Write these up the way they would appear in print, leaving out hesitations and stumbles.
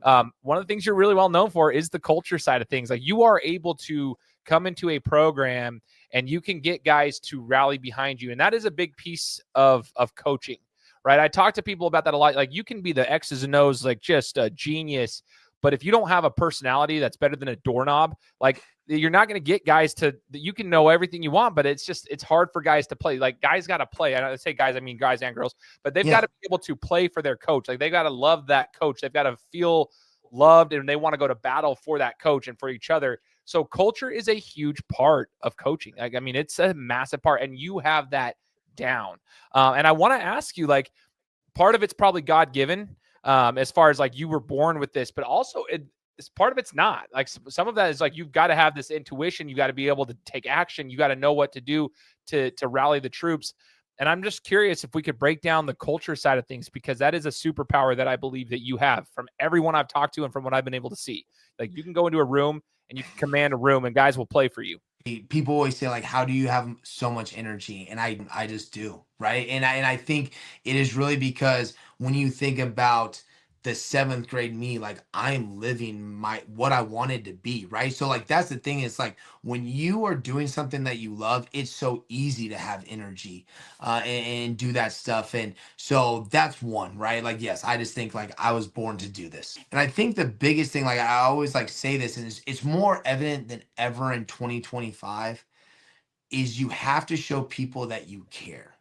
One of the things you're really well known for is the culture side of things. Like, you are able to come into a program and you can get guys to rally behind you. And that is a big piece of coaching, right? I talk to people about that a lot. Like, you can be the X's and O's, like just a genius, but if you don't have a personality that's better than a doorknob, like, you're not going to get guys to, you can know everything you want, but it's hard for guys to play. Like, guys got to play. I say guys, I mean guys and girls, but they've got Yeah. to be able to play for their coach. Like, they've got to love that coach. They've got to feel loved, and they want to go to battle for that coach and for each other. So culture is a huge part of coaching. Like, I mean, it's a massive part, and you have that down. And I want to ask you, like, part of it's probably God given, as far as like you were born with this, but also it's part of it's not. Like, some of that is like, you've got to have this intuition. You got to be able to take action. You got to know what to do to rally the troops. And I'm just curious if we could break down the culture side of things, because that is a superpower that I believe that you have from everyone I've talked to and from what I've been able to see. Like, you can go into a room and you can command a room and guys will play for you. People always say like, how do you have so much energy? And I just do, right? And I think it is really because when you think about the seventh grade me, like I'm living my what I wanted to be, right? So like that's the thing, is like when you are doing something that you love, it's so easy to have energy and do that stuff. And so that's one, right? Like, yes, I just think like I was born to do this. And I think the biggest thing, like I always like say this, and it's more evident than ever in 2025, is you have to show people that you care.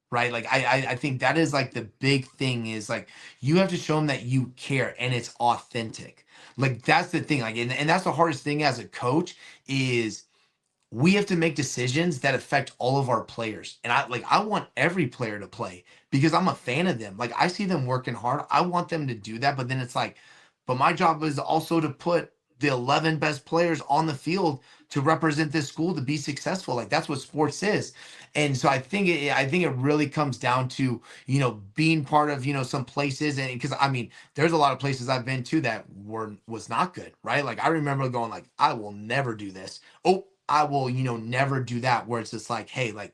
Right. Like I think that is like the big thing, is like you have to show them that you care and it's authentic. Like that's the thing. Like and that's the hardest thing as a coach, is we have to make decisions that affect all of our players. And I want every player to play because I'm a fan of them. Like I see them working hard. I want them to do that. But then it's like, but my job is also to put the 11 best players on the field to represent this school to be successful. Like that's what sports is. And so I think it really comes down to, being part of, some places. And because I mean, there's a lot of places I've been to that was not good, right? Like I remember going like, I will never do this. Oh, I will, never do that, where it's just like, hey, like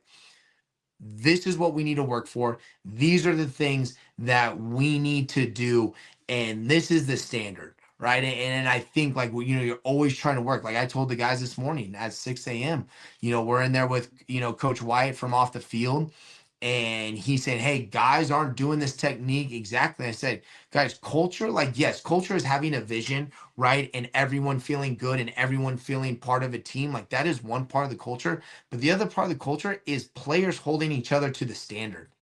this is what we need to work for. These are the things that we need to do. And this is the standard. Right. And I think like, well, you're always trying to work. Like I told the guys this morning at 6 a.m., we're in there with, Coach Wyatt from Off the Field. And he said, hey, guys aren't doing this technique exactly. I said, guys, culture, like, yes, culture is having a vision, right? And everyone feeling good and everyone feeling part of a team. Like, that is one part of the culture. But the other part of the culture is players holding each other to the standard.